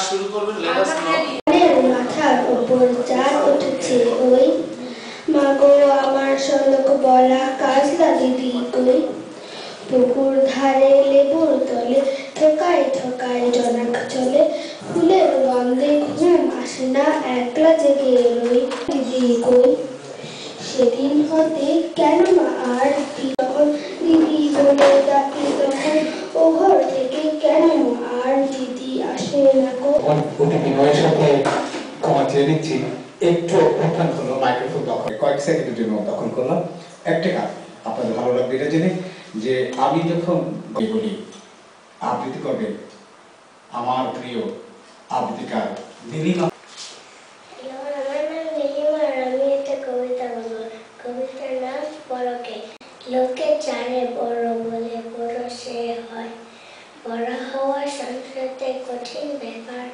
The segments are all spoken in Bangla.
শুরু করবেন লেট আস নো। মাথার উপর চাঁদ উঠেছে ওই, মাগো আমার শলক বলা কাজলা দিদি কই, পুকুর ধারে লেবুর তলে ঠোকায় ঠোকায় জনক চলে, ফুলের গন্ধে ঘুম আসে না একলা জেগে রই, দিদি কই। সেদিন হতে কেন মা আর যখন দিদি বলে ডাকি তখন ও ঘর থেকে কেন মা আর দিদি আসে না গো। অতি বিনয়ের সাথে ক্ষমা চেয়ে নিচ্ছি, একটু অভ্যুত্থান হলো, মাইক্রোফোন দখল কয়েক সেকেন্ডের জন্য দখল করলাম। একটা কাজ আপনাদের ভালো লাগবে এটা জেনে যে আমি যখন বলি আবৃত্তি করবেন আমার প্রিয় আবৃত্তিকার নীলিমা। কবিতার নাম পরকে। লোকে জানে বড় বলে বড় সে হয়, বড় হওয়া সংসারতে কঠিন ব্যাপার,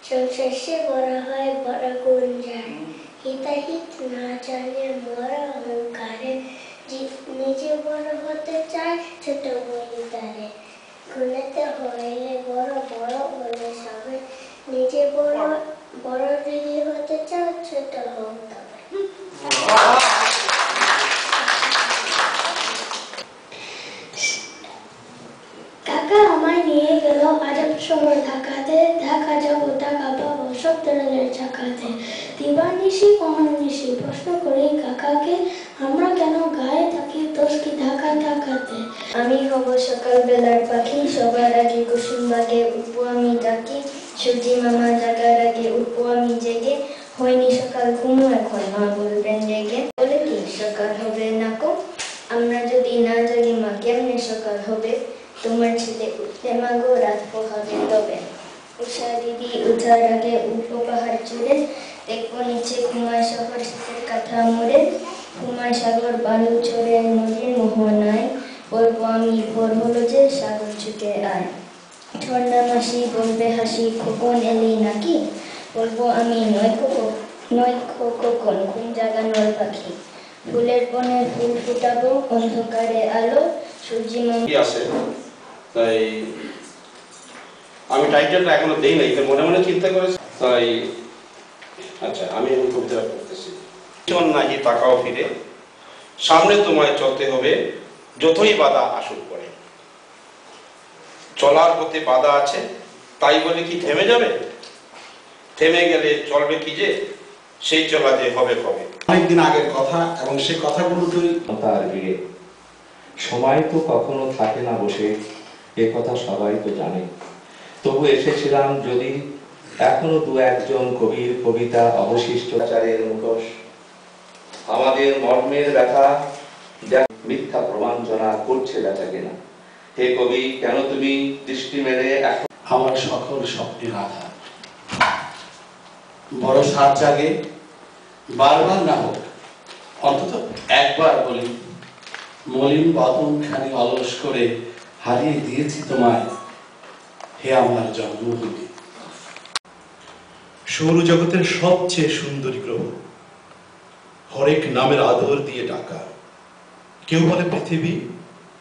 সংসার সে বড় হয় বড় গুণ যায়, হিতাহিত না জানে মরা অহংকারে, নিজে বড় হতে চায় ছোট বলি তারে, গুণেতে হইলে বড় বড় বলে সবাই, নিজে বড় বড় যদি হতে চাও ছোট হোক তবে। কাকা আমায় নিয়ে গেল আজব শহর ঢাকাতে, ঢাকা যাবো টাকা পাবো সব ধরনের চাকাতে, দিবানিশি অহর্নিশি প্রশ্ন করি কাকাকে, আমরা কেন গায়ে থাকি দোষ কি ঢাকা ঢাকাতে। আমি হব সকাল বেলার পাখি, সবার আগে কুসুম বাগে উঠবো আমি ডাকি, সূর্যি মামা জাগার আগে উঠবো আমি জেগে, হয়নি সকাল ঘুমো এখন মা বলবেন রেগে, বলে কি সকাল হবে না কো, আমরা যদি না জাগি মা কেমনে সকাল হবে, তোমার ছেলে উঠতে মাগো রাত পোহাবে তবে, উষা দিদি উঠার আগে উঠবো পাহাড় চড়ে, দেখবো নিচে কুমার শহর শীতের কাঁথা মোড়ে, কুমার সাগর বালু চড়ে নদীর মোহনায়, বলবো আমি ভোর হলো যে সাগর ছুটে আয়, ঝর্ণা মাসি বলবে হাসি খোকন এলি নাকি, বলবো আমি নয় খোকন ঘুম জাগানোর পাখি, ফুলের বনে ফুল ফুটাবো অন্ধকারে আলো, সূর্যি কি আছে তাই আমি টাইটেলটা এখনো দেই নাই, তো মনে মনে চিন্তা করেছি তাই। আচ্ছা আমি কবিতাটা পড়তেছি। নাহি তাকাও ফিরে, সামনে তোমায় চলতে হবে যতই বাধা আসুক পড়ে, চলার পথে বাধা আছে তাই বলে কি থেমে যাবে, থেমে গেলে চলবে কি যে, সেই চলা যে হবে কবে। অনেকদিন আগের কথা এবং সেই কথাগুলো তুই তার ভিড়ে সময় তো কখনো থাকে না বসে, এ কথা সবাই তো জানে, তবু এসেছিলাম যদি এখনো দু একজন কবির কবিতা অবশিষ্ট আচারের মুখোশ, আমাদের মর্মের ব্যথা মিথ্যা প্রমাঞ্জনা করছে বেচা কেনা, হে কবি কেন তুমি দৃষ্টি মেলে এখন আমার সকল স্বপ্নের আধার, বড় সাত জাগে বারবার না হোক অন্তত একবার বলি, মলিন বদন খানি অলস করে হারিয়ে দিয়েছি তোমায় হে আমার জন্মভূমি। সৌরজগতের সবচেয়ে সুন্দরী গ্রহ, হরেক নামের আদর দিয়ে ডাকা, কেউ বলে পৃথিবী,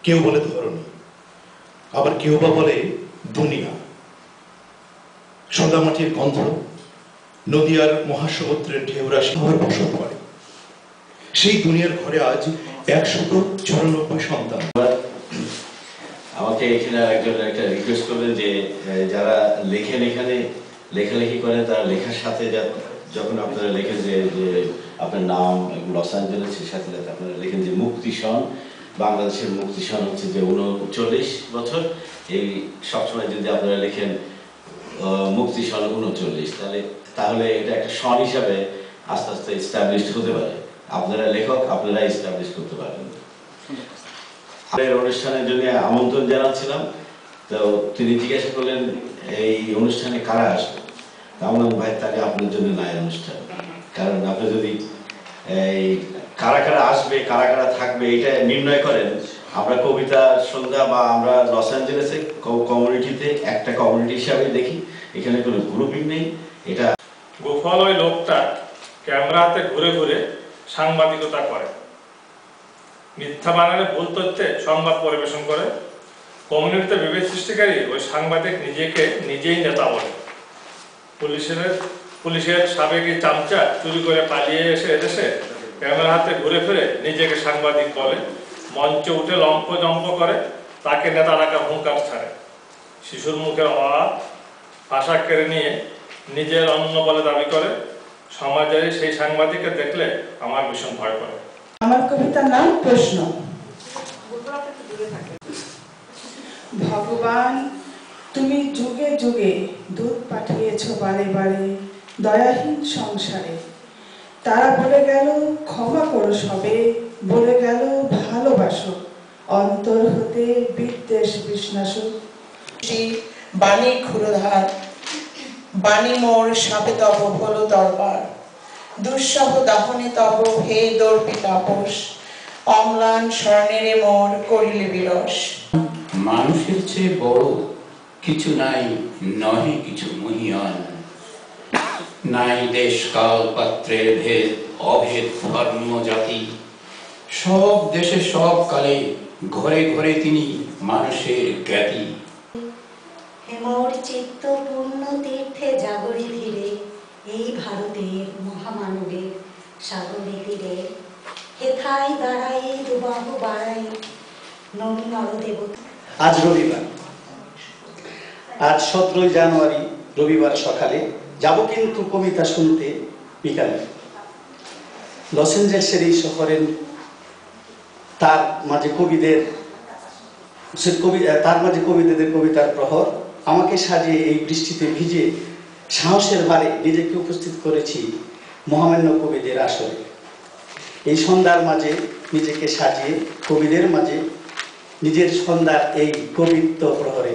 কেউ বলে ধরণী, আবার কেউ বা বলে দুনিয়া। সদামাটির গন্ধ, নদীয়ার মহাসমুদ্রের ঢেউরাশি আমার বসত করে, সেই দুনিয়ার ঘরে আজ 194 সন্তান। আমাকে এখানে একজন একটা রিকোয়েস্ট করলেন যে যারা লেখেন এখানে লেখালেখি করেন তারা লেখার সাথে যখন আপনারা লেখেন যে আপনার নাম লস অ্যাঞ্জেলেসের সাথে আপনারা লেখেন যে মুক্তি সন, বাংলাদেশের মুক্তি সন হচ্ছে যে 39 বছর, এই সবসময় যদি আপনারা লেখেন মুক্তি সন 39, তাহলে এটা একটা সন হিসাবে আস্তে আস্তে এস্টাবলিশড হতে পারে, আপনারা লেখক আপনারা এস্টাবলিশ করতে পারেন। অনুষ্ঠানের জন্য আমন্ত্রণ জানাচ্ছিলাম, তো তিনি জিজ্ঞাসা করলেন এই অনুষ্ঠানে কারা আসবে, আমরা ভাই তাহলে আপনার জন্য নাই অনুষ্ঠান, কারণ আপনি যদি এই কারা কারা আসবে কারা কারা থাকবে এটা নির্ণয় করেন, আমরা কবিতা সন্ধ্যা বা আমরা লস অ্যাঞ্জেলেসে কমিউনিটিতে একটা কমিউনিটি হিসাবে দেখি, এখানে কোনো গ্রুপিং নেই। এটা গোপাল ওই লোকটা ক্যামেরাতে ঘুরে ঘুরে সাংবাদিকতা করে, মিথ্যা বানানে ভুল তথ্যে সংবাদ পরিবেশন করে, কমিউনিটিতে বিভেদ সৃষ্টিকারী ওই সাংবাদিক নিজেকে নিজেই নেতা বলে, পুলিশের সাবেক চামচা চুরি করে পালিয়ে এসে এদেশে ক্যামেরা হাতে ঘুরে ফিরে নিজেকে সাংবাদিক বলে, মঞ্চে উঠে লম্প করে, তাকে নেতা ডাকা হুঙ্কার ছাড়ে। শিশুর মুখের ভাষা কেড়ে নিয়ে নিজের অন্য বলে দাবি করে। সমাজের সেই সাংবাদিককে দেখলে আমার ভীষণ ভয় করে। আমার কবিতার নাম প্রশ্ন। ভগবান, তুমি যুগে যুগে দুধ পাঠিয়েছ বারে বারে দয়াহীন সংসারে। তারা বলে গেল ক্ষমা করো সবে, বলে গেল ভালোবাসো, অন্তর হতে বিদ্বেষ বিষ্ণাসু। বাণী ক্ষুরধার, বাণী মোর সাপে তব হলো দরবার, দুঃসহ দাহনে তব হে দর্পি তাপস, অম্লান স্বর্ণেরে মোর করিলে বিলস। মানুষের চেয়ে বড় কিছু নাই, নহে কিছু মহিয়ান, নাই দেশ কাল পাত্রের ভেদ, অভেদ ধর্ম জাতি। সব দেশে সব কালে ঘরে ঘরে তিনি মানুষের জ্ঞাতি। হেমর চিত্ত পূর্ণ তীর্থে জাগরে ধীরে, এই ভারতের মহামানবের সাগরে তীরে। হেথায় দাঁড়াই দুবাহ বাড়াই নবী নরদেবতা। আজ রবিবার, আজ 17 জানুয়ারি রবিবার সকালে যাব কিন্তু কবিতা শুনতে বিকালে। লস এঞ্জেলসের এই শহরের তার মাঝে কবিদের কবিতার প্রহর। আমাকে সাজিয়ে এই বৃষ্টিতে ভিজে সাহসের ভারে নিজেকে উপস্থিত করেছি মহামান্য কবিদের আসরে। এই সন্ধ্যার মাঝে নিজেকে সাজিয়ে কবিদের মাঝে নিজের সন্ধ্যার এই কবিত্ব প্রহরে।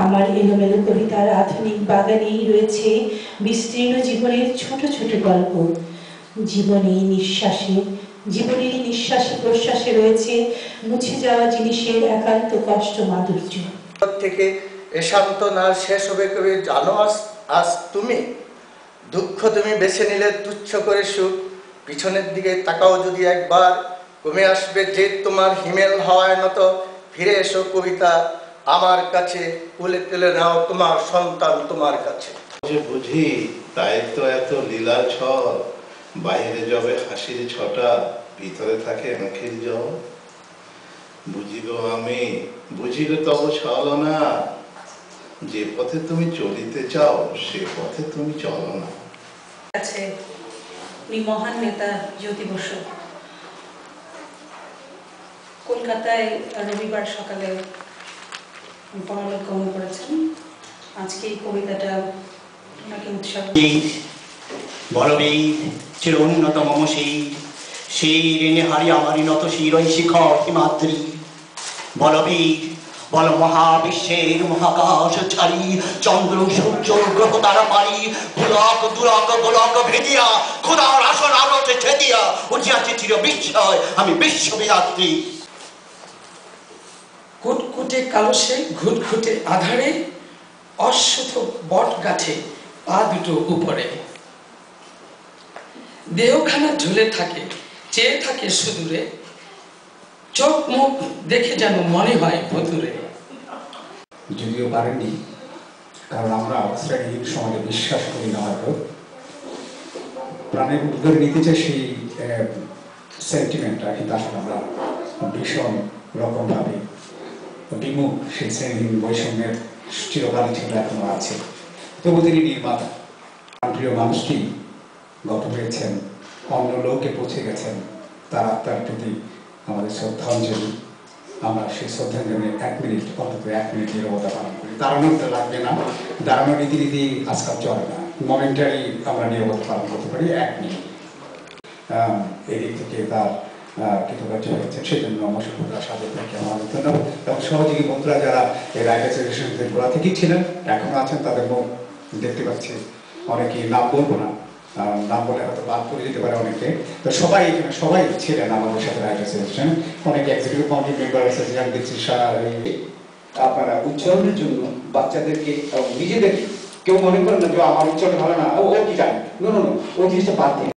আমার এলোমেলো কবিতার আধুনিক বাগানেই রয়েছে বিস্তীর্ণ জীবনের ছোট ছোট গল্প। জীবনেরই নিঃশ্বাসে প্রশ্বাসে রয়েছে মুছে যাওয়া জিনিসের একান্ত কষ্ট মাধুর্য। থেকে এ সান্ত্বনা শেষ হবে কবি জানো আজ তুমি দুঃখ তুমি বেছে নিলে তুচ্ছ করে সুখ। পিছনের দিকে তাকাও যদি একবার, কমে আসবে যে তোমার হিমেল হাওয়ায় নত। ফিরে এসো কবিতা আমার কাছে, তুলে তুলে নাও তোমার সন্তান তোমার কাছে। বুঝি তাই তো এত লীলা ছল, বাইরে যাবে হাসির ছটা, ভিতরে থাকে মুখের জল। বুঝিব আমি, বুঝিল তব ছল না, যে পথে তুমি চলিতে চাও সে পথে তুমি চলো না। উনি মহান নেতা জ্যোতি বসু কলকাতায় রবিবার সকালে পরলোক গমন করেছেন। আজকে এই কবিতাটা ওনাকে উৎসর্গ। বলবীর চির উন্নত মম সেই ঋণে হারি আমারই নত শিরই শিখর হিমাদ্রি। বলবীর বল মহাবিশ্বের মহাকাশ ছাড়ি, চন্দ্র সূর্য গ্রহ তারা পারি, পুলক দুলক গোলক ভেদিয়া খোদার আসর আলোতে ছেদিয়া উঠিয়াছে চির বিস্ময় আমি বিশ্ববিধাত্রী। কুটকুটে কালসে ঘুটঘুটে আধারে, অশ্বথ বট গাছে পা দুটো উপরে। দেহখানা ঝুলে থাকে, চেয়ে থাকে সুদূরে, চোখ মুখ দেখে যেন মনে হয় ভুতুরে। যদিও পারেননি, কারণ আমরা শ্রেণীহীন সমাজে বিশ্বাস করি না, হয়তো প্রাণের উদ্ধার নিতে চাই সেই সেন্টিমেন্টটা, কিন্তু আসলে আমরা ভীষণ রকমভাবে বিমুখ সেই শ্রেণীহীন বৈষম্যের চিরকাল ছিল, এখনো আছে। তবু তিনি নির্মাতা, প্রিয় মানুষটি গত হয়েছেন, অন্য লোকে পৌঁছে গেছেন, তার আত্মার প্রতি আমাদের শ্রদ্ধাঞ্জলি। আমরা সেই শ্রদ্ধাঞ্জলি 1 মিনিট, অন্তত 1 মিনিট নীরবতা পালন করি। দাঁড়ানোতে লাগবে না, দাঁড়ানোর রীতিনীতি আজকাল চলে না, মোমেন্টারি আমরা নীরবতা পালন করতে পারি 1 মিনিট। এদিক থেকে তার কৃতকার্য হয়েছে, সেই জন্য মশার সাথে থেকে আমার ধন্যবাদ। এবং সহযোগী বন্ধুরা যারা এই রাইটার্স অ্যাসোসিয়েশনের গোড়া থেকেই ছিলেন, এখনো আছেন, তাদের মুখ দেখতে পাচ্ছি। অনেকেই নাম বলবো না, নাম বলে হয়তো বাদ পড়ে যেতে পারে অনেকে, তো সবাই এখানে সবাই ছিলেন আমাদের সাথে রাইটার্স অ্যাসোসিয়েশন। অনেকে এক্সিকিউটিভ কমিটি মেম্বার আছে, যেমন দেখছি আপনারা উচ্চারণের জন্য বাচ্চাদেরকে নিজেদেরকে কেউ মনে করেন না যে আমার উচ্চারণ ভালো না, ও কি জানে, নো ও জিনিসটা বাদ দিন।